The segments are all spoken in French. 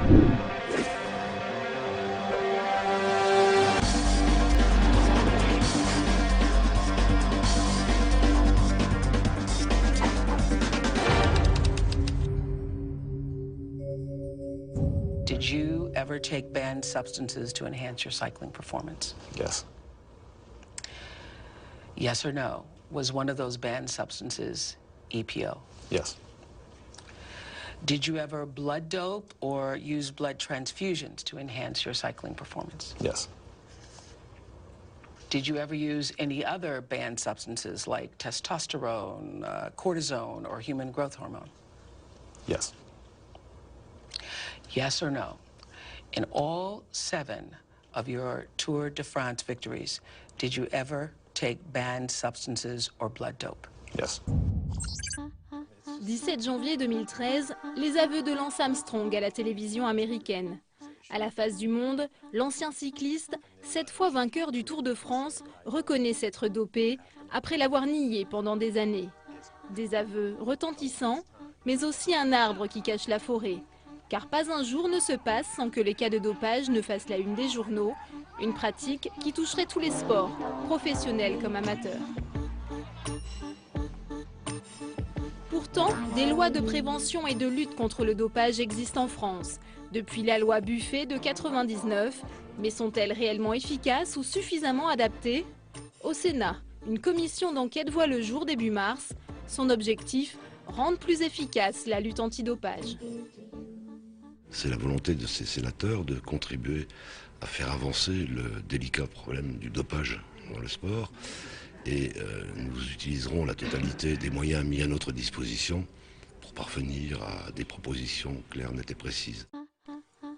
Did you ever take banned substances to enhance your cycling performance? Yes. Yes or no? Was one of those banned substances EPO? Yes. Did you ever blood dope or use blood transfusions to enhance your cycling performance? Yes. Did you ever use any other banned substances like testosterone, cortisone, or human growth hormone? Yes. Yes or no? In all 7 of your Tour de France victories, did you ever take banned substances or blood dope? Yes. 17 janvier 2013, les aveux de Lance Armstrong à la télévision américaine. À la face du monde, l'ancien cycliste, 7 fois vainqueur du Tour de France, reconnaît s'être dopé après l'avoir nié pendant des années. Des aveux retentissants, mais aussi un arbre qui cache la forêt. Car pas un jour ne se passe sans que les cas de dopage ne fassent la une des journaux, une pratique qui toucherait tous les sports, professionnels comme amateurs. Pourtant, des lois de prévention et de lutte contre le dopage existent en France, depuis la loi Buffet de 1999, mais sont-elles réellement efficaces ou suffisamment adaptées? Au Sénat, une commission d'enquête voit le jour début mars. Son objectif, rendre plus efficace la lutte antidopage. C'est la volonté de ces sénateurs de contribuer à faire avancer le délicat problème du dopage dans le sport. Et nous utiliserons la totalité des moyens mis à notre disposition pour parvenir à des propositions claires, nettes et précises.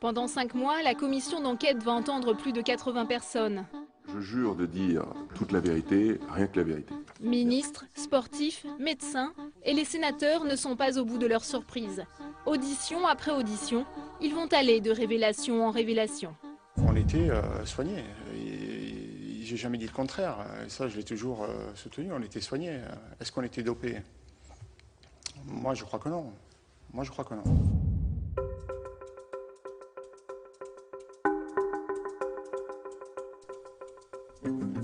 Pendant 5 mois, la commission d'enquête va entendre plus de 80 personnes. Je jure de dire toute la vérité, rien que la vérité. Ministres, sportifs, médecins et les sénateurs ne sont pas au bout de leur surprise. Audition après audition, ils vont aller de révélation en révélation. On était soignés. J'ai jamais dit le contraire. Et ça, je l'ai toujours soutenu. On était soignés. Est-ce qu'on était dopés? Moi, je crois que non. Moi, je crois que non.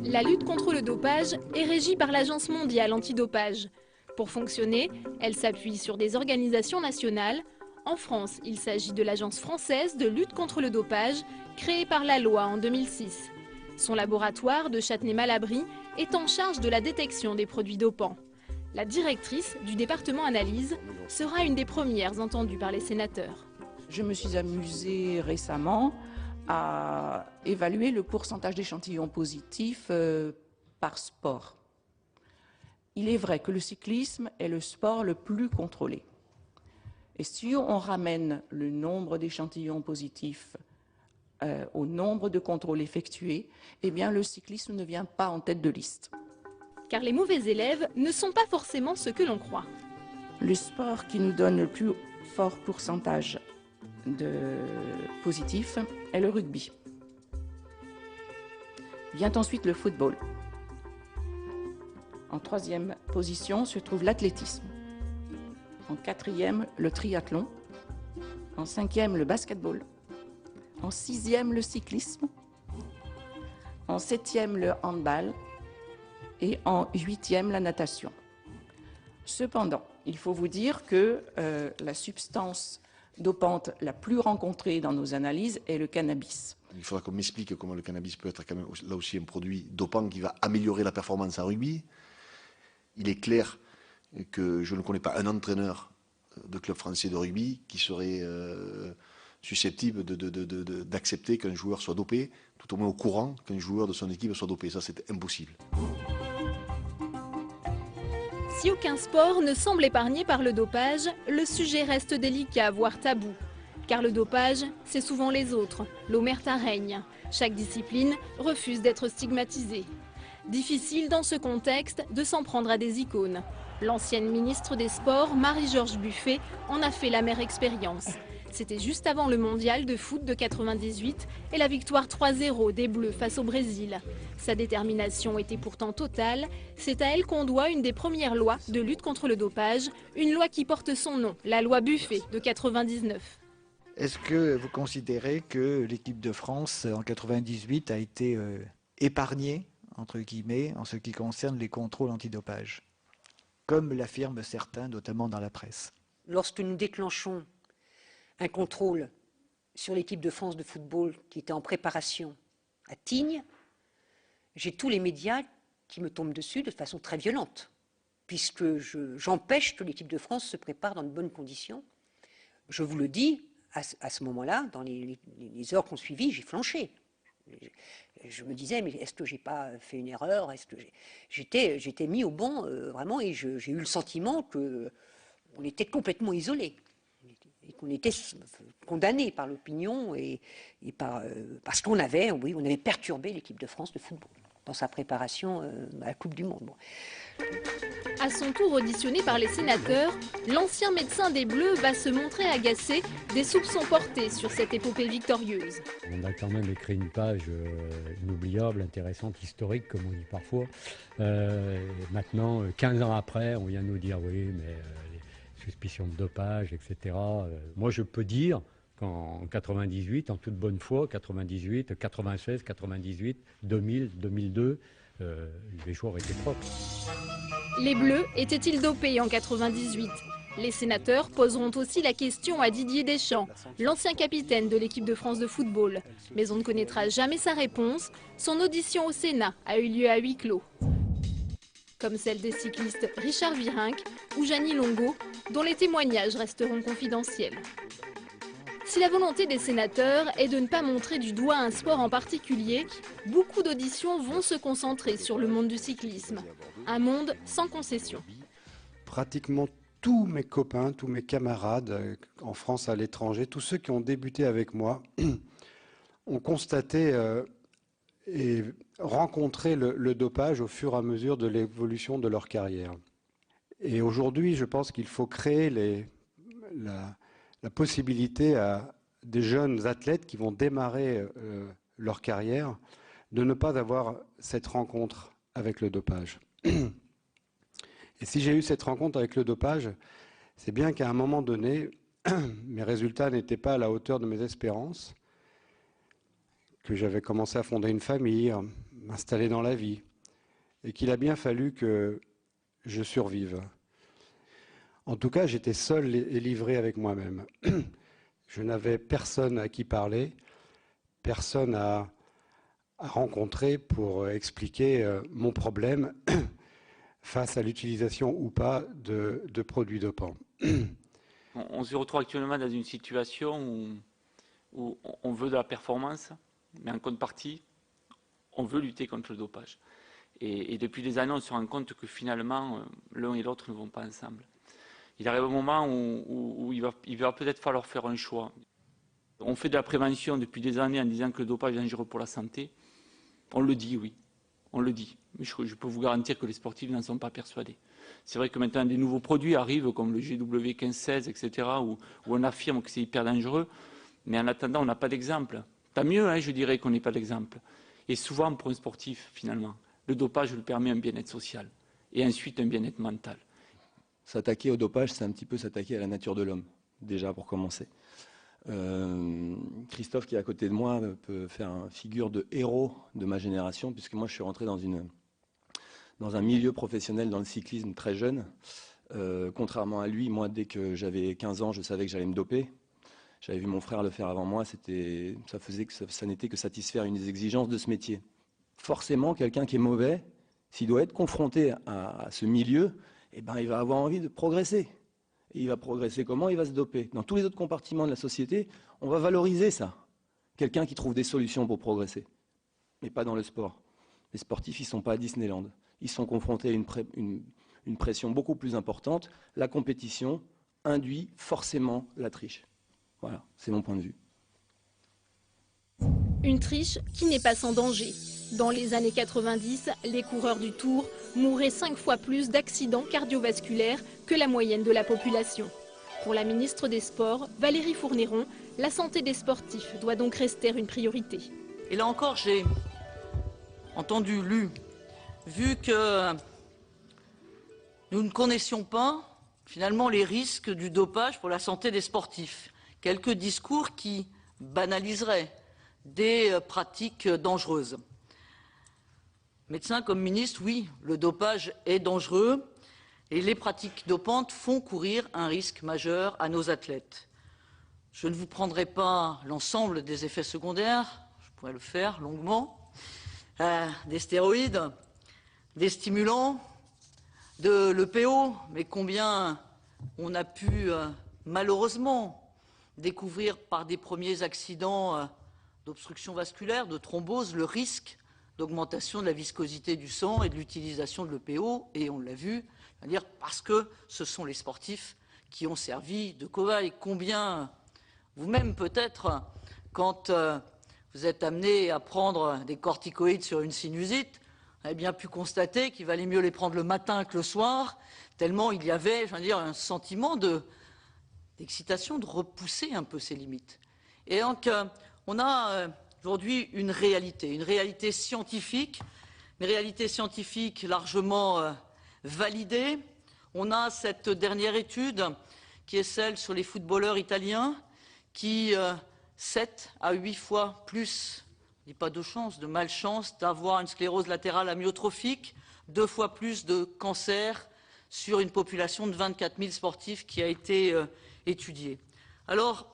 La lutte contre le dopage est régie par l'Agence mondiale antidopage. Pour fonctionner, elle s'appuie sur des organisations nationales. En France, il s'agit de l'Agence française de lutte contre le dopage, créée par la loi en 2006. Son laboratoire de Châtenay-Malabry est en charge de la détection des produits dopants. La directrice du département analyse sera une des premières entendues par les sénateurs. Je me suis amusée récemment à évaluer le pourcentage d'échantillons positifs par sport. Il est vrai que le cyclisme est le sport le plus contrôlé. Et si on ramène le nombre d'échantillons positifs au nombre de contrôles effectués, eh bien le cyclisme ne vient pas en tête de liste. Car les mauvais élèves ne sont pas forcément ce que l'on croit. Le sport qui nous donne le plus fort pourcentage de positifs est le rugby. Vient ensuite le football. En 3e position se trouve l'athlétisme. En 4e, le triathlon. En 5e, le basketball. En 6e, le cyclisme. En 7e, le handball. Et en 8e, la natation. Cependant, il faut vous dire que la substance dopante la plus rencontrée dans nos analyses est le cannabis. Il faudra qu'on m'explique comment le cannabis peut être quand même là aussi un produit dopant qui va améliorer la performance en rugby. Il est clair que je ne connais pas un entraîneur de club français de rugby qui serait susceptible d'accepter qu'un joueur soit dopé, tout au moins au courant qu'un joueur de son équipe soit dopé. Ça, c'est impossible. Si aucun sport ne semble épargné par le dopage, le sujet reste délicat, voire tabou. Car le dopage, c'est souvent les autres. L'omerta règne. Chaque discipline refuse d'être stigmatisée. Difficile dans ce contexte de s'en prendre à des icônes. L'ancienne ministre des Sports, Marie-Georges Buffet, en a fait l'amère expérience. C'était juste avant le mondial de foot de 98 et la victoire 3-0 des Bleus face au Brésil. Sa détermination était pourtant totale. C'est à elle qu'on doit une des premières lois de lutte contre le dopage, une loi qui porte son nom, la loi Buffet de 99. Est-ce que vous considérez que l'équipe de France en 98 a été épargnée, entre guillemets, en ce qui concerne les contrôles antidopage, comme l'affirment certains, notamment dans la presse? Lorsque nous déclenchons un contrôle sur l'équipe de France de football qui était en préparation à Tignes, j'ai tous les médias qui me tombent dessus de façon très violente, puisque j'empêche que l'équipe de France se prépare dans de bonnes conditions. Je vous le dis, à ce moment-là, dans les heures qu'on suivit, j'ai flanché. Je me disais, mais est-ce que j'ai pas fait une erreur? Est-ce que j'étais mis au banc, vraiment, et j'ai eu le sentiment qu'on était complètement isolés. Et qu'on était condamnés par l'opinion et parce qu'on avait perturbé l'équipe de France de football dans sa préparation à la Coupe du Monde. À son tour auditionné par les sénateurs, l'ancien médecin des Bleus va se montrer agacé des soupçons portés sur cette épopée victorieuse. On a quand même écrit une page inoubliable, intéressante, historique, comme on dit parfois. Maintenant, 15 ans après, on vient nous dire oui, mais les suspicions de dopage, etc. Moi, je peux dire qu'en 98, en toute bonne foi, 98, 96, 98, 2000, 2002, les joueurs étaient propres. Les Bleus étaient-ils dopés en 98? Les sénateurs poseront aussi la question à Didier Deschamps, l'ancien capitaine de l'équipe de France de football. Mais on ne connaîtra jamais sa réponse. Son audition au Sénat a eu lieu à huis clos. Comme celle des cyclistes Richard Virenque ou Jeannie Longo, dont les témoignages resteront confidentiels. Si la volonté des sénateurs est de ne pas montrer du doigt un sport en particulier, beaucoup d'auditions vont se concentrer sur le monde du cyclisme. Un monde sans concession. Pratiquement tous mes copains, tous mes camarades en France, à l'étranger, tous ceux qui ont débuté avec moi, ont constaté et rencontré le dopage au fur et à mesure de l'évolution de leur carrière. Et aujourd'hui, je pense qu'il faut créer la possibilité à des jeunes athlètes qui vont démarrer leur carrière de ne pas avoir cette rencontre avec le dopage. Et si j'ai eu cette rencontre avec le dopage, c'est bien qu'à un moment donné, mes résultats n'étaient pas à la hauteur de mes espérances, que j'avais commencé à fonder une famille, m'installer dans la vie, et qu'il a bien fallu que je survive. En tout cas, j'étais seul et livré avec moi-même. Je n'avais personne à qui parler, personne à rencontrer pour expliquer mon problème face à l'utilisation ou pas de produits dopants. On se retrouve actuellement dans une situation où on veut de la performance, mais en contrepartie, on veut lutter contre le dopage. Et depuis des années, on se rend compte que finalement, l'un et l'autre ne vont pas ensemble. Il arrive un moment où il va peut-être falloir faire un choix. On fait de la prévention depuis des années en disant que le dopage est dangereux pour la santé. On le dit, oui, on le dit. Mais je peux vous garantir que les sportifs n'en sont pas persuadés. C'est vrai que maintenant des nouveaux produits arrivent comme le GW1516, etc., où on affirme que c'est hyper dangereux. Mais en attendant, on n'a pas d'exemple. Tant mieux, hein, je dirais qu'on n'ait pas d'exemple. Et souvent, pour un sportif, finalement, le dopage lui permet un bien-être social et ensuite un bien-être mental. S'attaquer au dopage, c'est un petit peu s'attaquer à la nature de l'homme, déjà pour commencer. Christophe, qui est à côté de moi, peut faire figure de héros de ma génération, puisque moi je suis rentré dans un milieu professionnel dans le cyclisme très jeune. Contrairement à lui, moi dès que j'avais 15 ans, je savais que j'allais me doper. J'avais vu mon frère le faire avant moi, ça n'était que satisfaire une des exigences de ce métier. Forcément, quelqu'un qui est mauvais, s'il doit être confronté à ce milieu, eh ben, il va avoir envie de progresser. Et il va progresser comment? Il va se doper. Dans tous les autres compartiments de la société, on va valoriser ça. Quelqu'un qui trouve des solutions pour progresser. Mais pas dans le sport. Les sportifs, ils ne sont pas à Disneyland. Ils sont confrontés à une pression beaucoup plus importante. La compétition induit forcément la triche. Voilà, c'est mon point de vue. Une triche qui n'est pas sans danger. Dans les années 90, les coureurs du Tour mouraient 5 fois plus d'accidents cardiovasculaires que la moyenne de la population. Pour la ministre des Sports, Valérie Fourniron, la santé des sportifs doit donc rester une priorité. Et là encore, j'ai entendu, vu que nous ne connaissions pas finalement les risques du dopage pour la santé des sportifs. quelques discours qui banaliseraient des pratiques dangereuses. Médecin comme ministre, oui, le dopage est dangereux et les pratiques dopantes font courir un risque majeur à nos athlètes. Je ne vous prendrai pas l'ensemble des effets secondaires, je pourrais le faire longuement, des stéroïdes, des stimulants, de l'EPO, mais combien on a pu malheureusement découvrir par des premiers accidents d'obstruction vasculaire, de thrombose, le risque d'augmentation de la viscosité du sang et de l'utilisation de l'EPO, et on l'a vu, c'est-à-dire parce que ce sont les sportifs qui ont servi de cobaye. Combien, vous-même peut-être, quand vous êtes amené à prendre des corticoïdes sur une sinusite, vous avez bien pu constater qu'il valait mieux les prendre le matin que le soir, tellement il y avait, un sentiment d'excitation, de repousser un peu ses limites. Et donc, on a aujourd'hui une réalité scientifique, largement validée. On a cette dernière étude qui est celle sur les footballeurs italiens qui 7 à 8 fois plus, je ne dis pas de chance, de malchance d'avoir une sclérose latérale amyotrophique, 2 fois plus de cancer sur une population de 24 000 sportifs qui a été étudiée. Alors,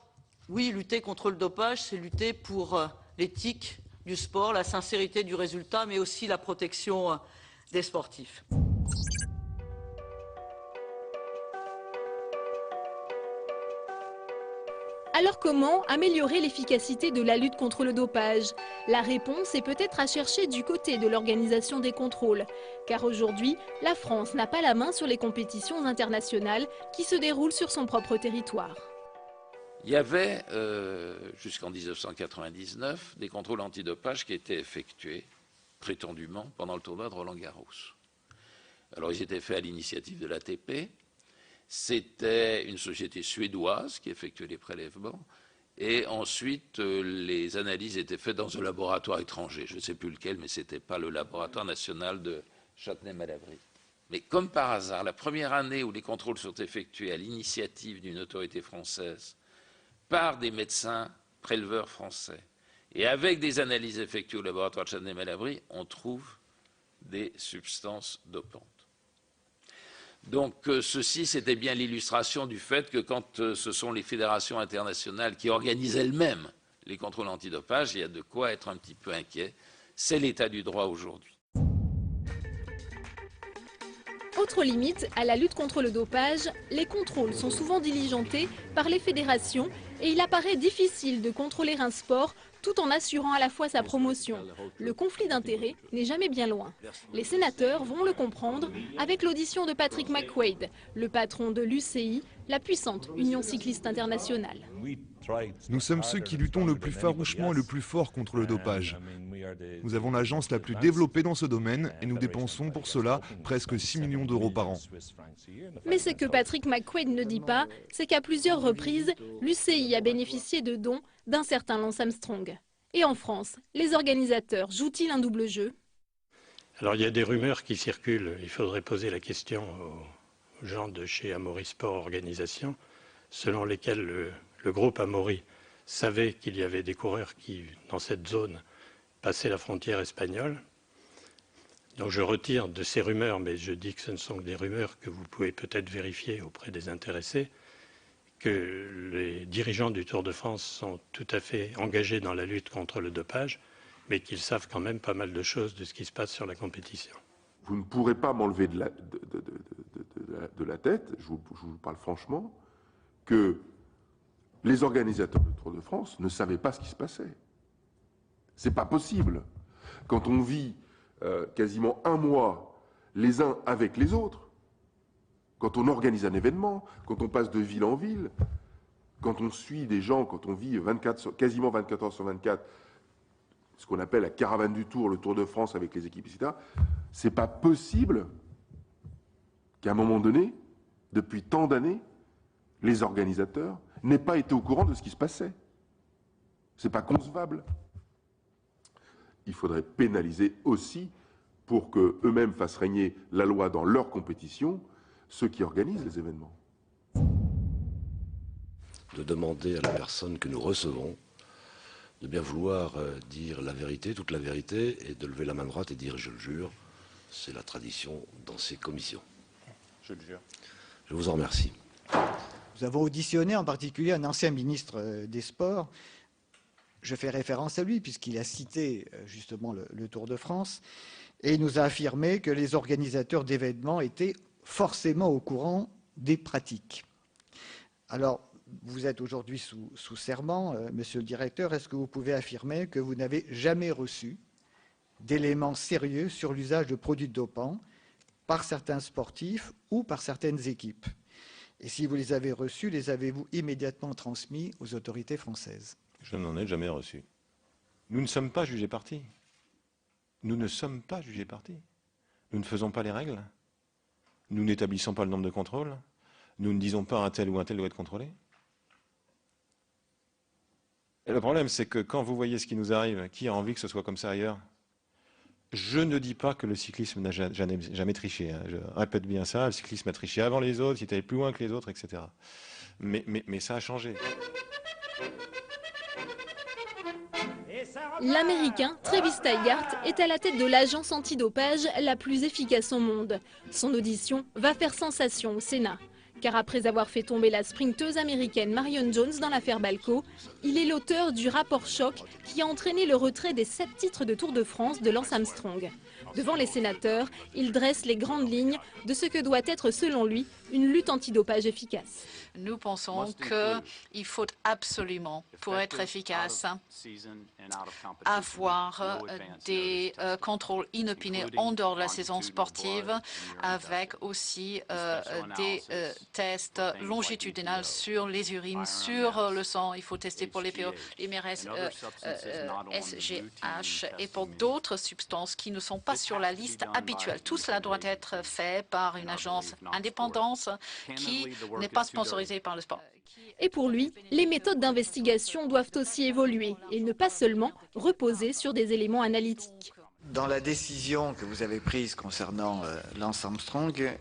oui, lutter contre le dopage, c'est lutter pour l'éthique du sport, la sincérité du résultat, mais aussi la protection des sportifs. Alors comment améliorer l'efficacité de la lutte contre le dopage? La réponse est peut-être à chercher du côté de l'organisation des contrôles. Car aujourd'hui, la France n'a pas la main sur les compétitions internationales qui se déroulent sur son propre territoire. Il y avait, jusqu'en 1999, des contrôles antidopage qui étaient effectués, prétendument, pendant le tournoi de Roland-Garros. Alors, ils étaient faits à l'initiative de l'ATP. C'était une société suédoise qui effectuait les prélèvements. Et ensuite, les analyses étaient faites dans un laboratoire étranger. Je ne sais plus lequel, mais ce n'était pas le laboratoire national de Châtenay-Malabry. Mais comme par hasard, la première année où les contrôles sont effectués à l'initiative d'une autorité française par des médecins préleveurs français et avec des analyses effectuées au laboratoire de Châtenay-Malabry, on trouve des substances dopantes. Donc ceci, c'était bien l'illustration du fait que quand ce sont les fédérations internationales qui organisent elles-mêmes les contrôles antidopage, il y a de quoi être un petit peu inquiet. C'est l'état du droit aujourd'hui. Autre limite à la lutte contre le dopage, les contrôles sont souvent diligentés par les fédérations et il apparaît difficile de contrôler un sport tout en assurant à la fois sa promotion. Le conflit d'intérêts n'est jamais bien loin. Les sénateurs vont le comprendre avec l'audition de Patrick McQuaid, le patron de l'UCI, la puissante Union cycliste internationale. Nous sommes ceux qui luttons le plus farouchement et le plus fort contre le dopage. Nous avons l'agence la plus développée dans ce domaine et nous dépensons pour cela presque 6 millions d'euros par an. Mais ce que Patrick McQuaid ne dit pas, c'est qu'à plusieurs reprises, l'UCI a bénéficié de dons d'un certain Lance Armstrong. Et en France, les organisateurs jouent-ils un double jeu? Alors il y a des rumeurs qui circulent. Il faudrait poser la question aux gens de chez Amaury Sport Organisation, selon lesquels le groupe Amaury savait qu'il y avait des coureurs qui, dans cette zone, passaient la frontière espagnole. Donc je retire de ces rumeurs, mais je dis que ce ne sont que des rumeurs que vous pouvez peut-être vérifier auprès des intéressés, que les dirigeants du Tour de France sont tout à fait engagés dans la lutte contre le dopage, mais qu'ils savent quand même pas mal de choses de ce qui se passe sur la compétition. Vous ne pourrez pas m'enlever de la tête, je vous parle franchement, que les organisateurs du Tour de France ne savaient pas ce qui se passait. C'est pas possible. Quand on vit quasiment un mois les uns avec les autres, quand on organise un événement, quand on passe de ville en ville, quand on suit des gens, quand on vit quasiment 24 heures sur 24, ce qu'on appelle la caravane du Tour, le Tour de France avec les équipes, etc., c'est pas possible qu'à un moment donné, depuis tant d'années, les organisateurs n'aient pas été au courant de ce qui se passait. C'est pas concevable. Il faudrait pénaliser aussi, pour qu'eux-mêmes fassent régner la loi dans leur compétition, ceux qui organisent les événements. de demander à la personne que nous recevons de bien vouloir dire la vérité, toute la vérité, et de lever la main droite et dire « je le jure ». C'est la tradition dans ces commissions. Je le jure. Je vous en remercie. Nous avons auditionné en particulier un ancien ministre des Sports. Je fais référence à lui puisqu'il a cité justement le Tour de France. Et il nous a affirmé que les organisateurs d'événements étaient forcément au courant des pratiques. Alors, vous êtes aujourd'hui sous serment, monsieur le directeur. Est-ce que vous pouvez affirmer que vous n'avez jamais reçu d'éléments sérieux sur l'usage de produits dopants par certains sportifs ou par certaines équipes? Et si vous les avez reçus, les avez-vous immédiatement transmis aux autorités françaises? Je n'en ai jamais reçu. Nous ne sommes pas jugés partis. Nous ne sommes pas jugés partis. Nous ne faisons pas les règles. Nous n'établissons pas le nombre de contrôles. Nous ne disons pas un tel ou un tel doit être contrôlé. Et le problème, c'est que quand vous voyez ce qui nous arrive, qui a envie que ce soit comme ça ailleurs? Je ne dis pas que le cyclisme n'a jamais triché. Hein. Je répète bien ça, le cyclisme a triché avant les autres, il est allé plus loin que les autres, etc. Mais ça a changé. L'Américain Travis Tigart est à la tête de l'agence antidopage la plus efficace au monde. Son audition va faire sensation au Sénat. Car après avoir fait tomber la sprinteuse américaine Marion Jones dans l'affaire Balco, il est l'auteur du rapport choc qui a entraîné le retrait des 7 titres de Tour de France de Lance Armstrong. Devant les sénateurs, il dresse les grandes lignes de ce que doit être, selon lui, une lutte antidopage efficace. Nous pensons qu'il faut absolument, pour être efficace, avoir des contrôles inopinés en dehors de la saison sportive, avec aussi des tests longitudinaux sur les urines, sur le sang. Il faut tester pour les PO, les MRS, SGH et pour d'autres substances qui ne sont pas sur la liste habituelle. Tout cela doit être fait par une agence indépendante qui n'est pas sponsorisée par le sport. Et pour lui, les méthodes d'investigation doivent aussi évoluer et ne pas seulement reposer sur des éléments analytiques. Dans la décision que vous avez prise concernant Lance Armstrong,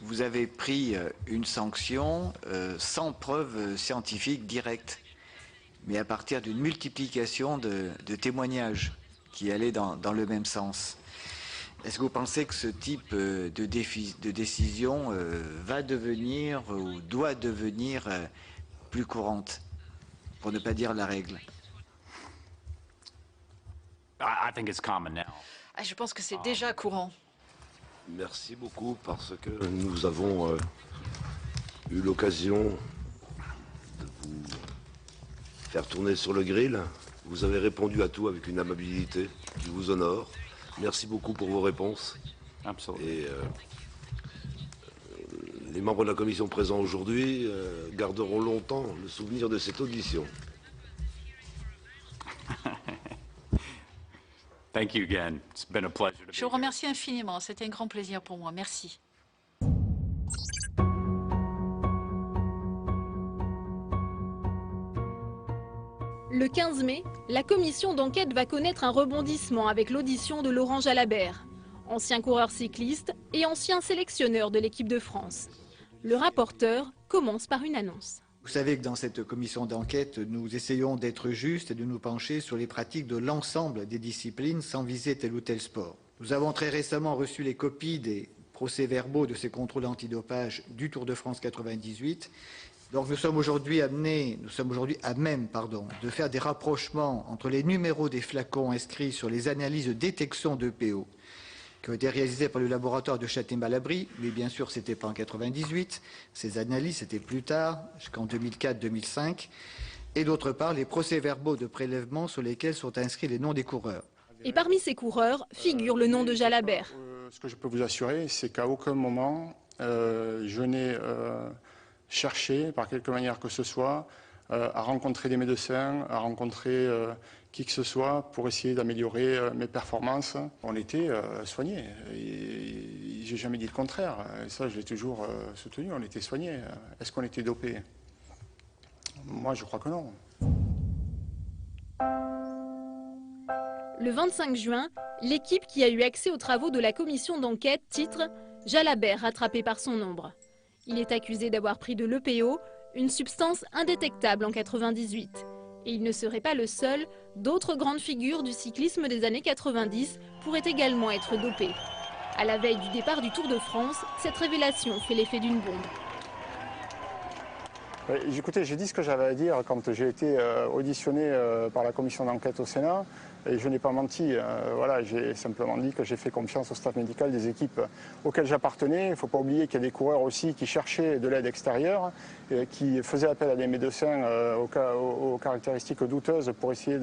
vous avez pris une sanction sans preuve scientifique directe, mais à partir d'une multiplication de témoignages qui allaient dans le même sens. Est-ce que vous pensez que ce type de décision va devenir ou doit devenir plus courante, pour ne pas dire la règle? Je pense que c'est déjà courant. Merci beaucoup parce que nous avons eu l'occasion de vous faire tourner sur le grill. Vous avez répondu à tout avec une amabilité qui vous honore. Merci beaucoup pour vos réponses. Et les membres de la commission présents aujourd'hui garderont longtemps le souvenir de cette audition. Je vous remercie infiniment. C'était un grand plaisir pour moi. Merci. Le 15 mai, la commission d'enquête va connaître un rebondissement avec l'audition de Laurent Jalabert, ancien coureur cycliste et ancien sélectionneur de l'équipe de France. Le rapporteur commence par une annonce. Vous savez que dans cette commission d'enquête, nous essayons d'être justes et de nous pencher sur les pratiques de l'ensemble des disciplines sans viser tel ou tel sport. Nous avons très récemment reçu les copies des procès-verbaux de ces contrôles antidopage du Tour de France 98. Donc nous sommes aujourd'hui à même de faire des rapprochements entre les numéros des flacons inscrits sur les analyses de détection d'EPO qui ont été réalisées par le laboratoire de Châtenay-Malabry, mais bien sûr c'était pas en 98, ces analyses c'était plus tard, jusqu'en 2004-2005, et d'autre part les procès-verbaux de prélèvement sur lesquels sont inscrits les noms des coureurs. Et parmi ces coureurs figure le nom de Jalabert. Ce que je peux vous assurer, c'est qu'à aucun moment je n'ai chercher, par quelque manière que ce soit, à rencontrer des médecins, à rencontrer qui que ce soit pour essayer d'améliorer mes performances. On était soignés. J'ai jamais dit le contraire. Et ça, je l'ai toujours soutenu. On était soignés. Est-ce qu'on était dopés? Moi, je crois que non. Le 25 juin, l'équipe qui a eu accès aux travaux de la commission d'enquête titre « Jalabert rattrapé par son ombre ». Il est accusé d'avoir pris de l'EPO, une substance indétectable en 98. Et il ne serait pas le seul, d'autres grandes figures du cyclisme des années 90 pourraient également être dopées. À la veille du départ du Tour de France, cette révélation fait l'effet d'une bombe. Écoutez, j'ai dit ce que j'avais à dire quand j'ai été auditionné par la commission d'enquête au Sénat. Et je n'ai pas menti. Voilà, j'ai simplement dit que j'ai fait confiance au staff médical des équipes auxquelles j'appartenais. Il ne faut pas oublier qu'il y a des coureurs aussi qui cherchaient de l'aide extérieure, qui faisaient appel à des médecins aux caractéristiques douteuses pour essayer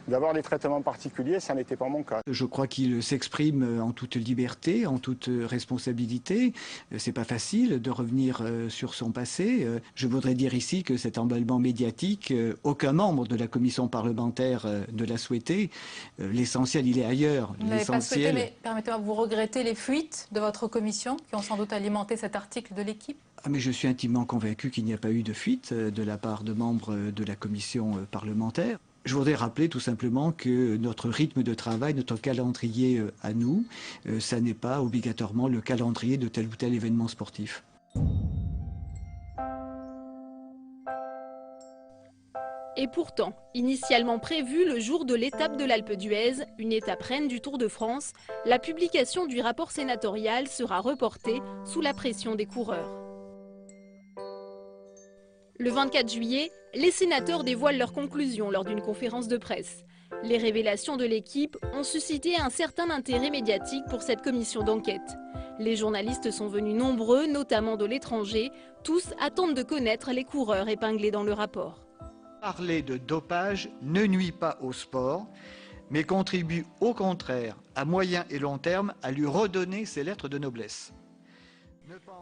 d'avoir des traitements particuliers. Ça n'était pas mon cas. Je crois qu'il s'exprime en toute liberté, en toute responsabilité. C'est pas facile de revenir sur son passé. Je voudrais dire ici que cet emballement médiatique, aucun membre de la commission parlementaire ne l'a souhaité. L'essentiel, il est ailleurs. Vous n'avez pas souhaité, mais permettez-moi, vous regrettez les fuites de votre commission qui ont sans doute alimenté cet article de l'Équipe? Mais je suis intimement convaincu qu'il n'y a pas eu de fuite de la part de membres de la commission parlementaire. Je voudrais rappeler tout simplement que notre rythme de travail, notre calendrier à nous, ça n'est pas obligatoirement le calendrier de tel ou tel événement sportif. Et pourtant, initialement prévue le jour de l'étape de l'Alpe d'Huez, une étape reine du Tour de France, la publication du rapport sénatorial sera reportée sous la pression des coureurs. Le 24 juillet, les sénateurs dévoilent leurs conclusions lors d'une conférence de presse. Les révélations de l'équipe ont suscité un certain intérêt médiatique pour cette commission d'enquête. Les journalistes sont venus nombreux, notamment de l'étranger. Tous attendent de connaître les coureurs épinglés dans le rapport. Parler de dopage ne nuit pas au sport, mais contribue au contraire, à moyen et long terme, à lui redonner ses lettres de noblesse.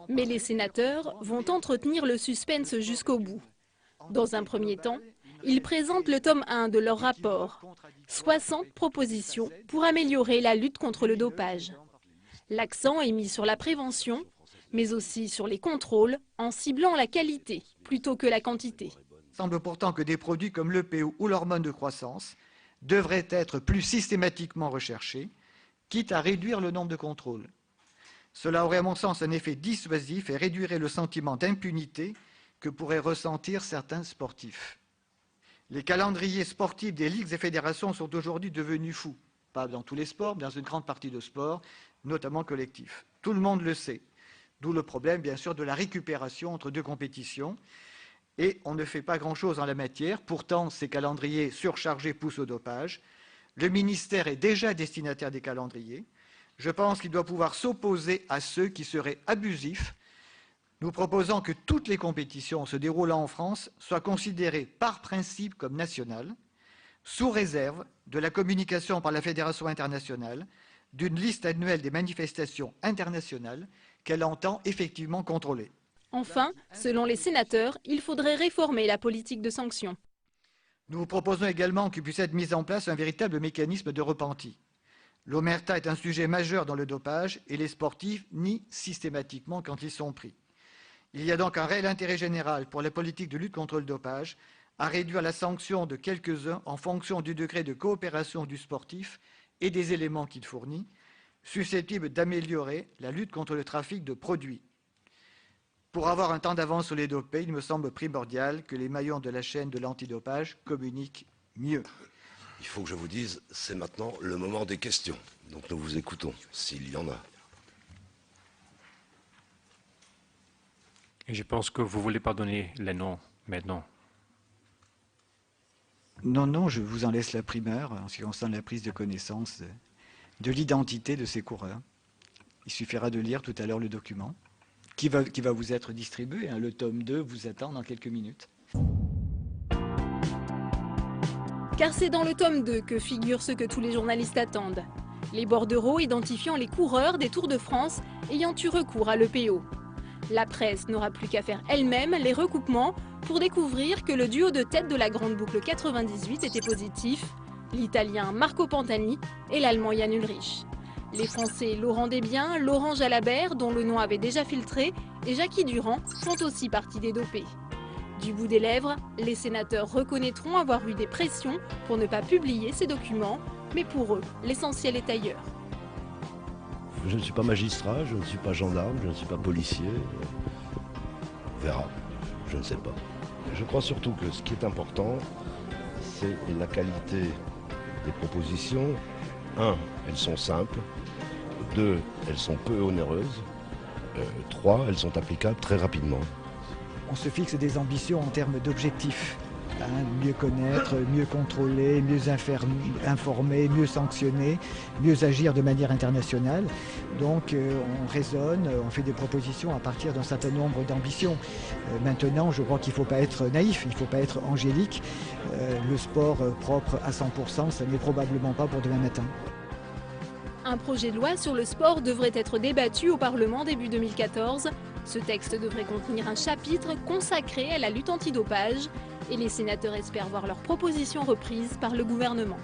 Mais les sénateurs vont entretenir le suspense jusqu'au bout. Dans un premier temps, ils présentent le tome 1 de leur rapport. 60 propositions pour améliorer la lutte contre le dopage. L'accent est mis sur la prévention, mais aussi sur les contrôles, en ciblant la qualité plutôt que la quantité. Il semble pourtant que des produits comme l'EPO ou l'hormone de croissance devraient être plus systématiquement recherchés, quitte à réduire le nombre de contrôles. Cela aurait à mon sens un effet dissuasif et réduirait le sentiment d'impunité que pourraient ressentir certains sportifs. Les calendriers sportifs des ligues et fédérations sont aujourd'hui devenus fous. Pas dans tous les sports, mais dans une grande partie de sports, notamment collectifs. Tout le monde le sait. D'où le problème, bien sûr, de la récupération entre deux compétitions. Et on ne fait pas grand-chose en la matière. Pourtant, ces calendriers surchargés poussent au dopage. Le ministère est déjà destinataire des calendriers. Je pense qu'il doit pouvoir s'opposer à ceux qui seraient abusifs. Nous proposons que toutes les compétitions se déroulant en France soient considérées par principe comme nationales, sous réserve de la communication par la Fédération internationale d'une liste annuelle des manifestations internationales qu'elle entend effectivement contrôler. Enfin, selon les sénateurs, il faudrait réformer la politique de sanctions. Nous vous proposons également qu'il puisse être mis en place un véritable mécanisme de repenti. L'omerta est un sujet majeur dans le dopage et les sportifs nient systématiquement quand ils sont pris. Il y a donc un réel intérêt général pour la politique de lutte contre le dopage à réduire la sanction de quelques-uns en fonction du degré de coopération du sportif et des éléments qu'il fournit, susceptibles d'améliorer la lutte contre le trafic de produits. Pour avoir un temps d'avance sur les dopés, il me semble primordial que les maillons de la chaîne de l'antidopage communiquent mieux. Il faut que je vous dise, c'est maintenant le moment des questions. Donc nous vous écoutons, s'il y en a. Et je pense que vous ne voulez pas donner les noms maintenant. Non, je vous en laisse la primeur en ce qui concerne la prise de connaissance de l'identité de ces coureurs. Il suffira de lire tout à l'heure le document qui va vous être distribué. Le tome 2 vous attend dans quelques minutes. Car c'est dans le tome 2 que figure ce que tous les journalistes attendent. Les bordereaux identifiant les coureurs des Tours de France ayant eu recours à l'EPO. La presse n'aura plus qu'à faire elle-même les recoupements pour découvrir que le duo de tête de la grande boucle 98 était positif, l'Italien Marco Pantani et l'Allemand Jan Ullrich. Les Français Laurent Desbiens, Laurent Jalabert, dont le nom avait déjà filtré, et Jackie Durand font aussi partie des dopés. Du bout des lèvres, les sénateurs reconnaîtront avoir eu des pressions pour ne pas publier ces documents, mais pour eux, l'essentiel est ailleurs. Je ne suis pas magistrat, je ne suis pas gendarme, je ne suis pas policier. On verra. Je ne sais pas. Je crois surtout que ce qui est important, c'est la qualité des propositions. 1, elles sont simples. 2, elles sont peu onéreuses. 3, elles sont applicables très rapidement. On se fixe des ambitions en termes d'objectifs. Mieux connaître, mieux contrôler, mieux informer, mieux sanctionner, mieux agir de manière internationale. Donc on raisonne, on fait des propositions à partir d'un certain nombre d'ambitions. Maintenant, je crois qu'il ne faut pas être naïf, il ne faut pas être angélique. Le sport propre à 100%, ça n'est probablement pas pour demain matin. Un projet de loi sur le sport devrait être débattu au Parlement début 2014. Ce texte devrait contenir un chapitre consacré à la lutte antidopage et les sénateurs espèrent voir leurs propositions reprises par le gouvernement.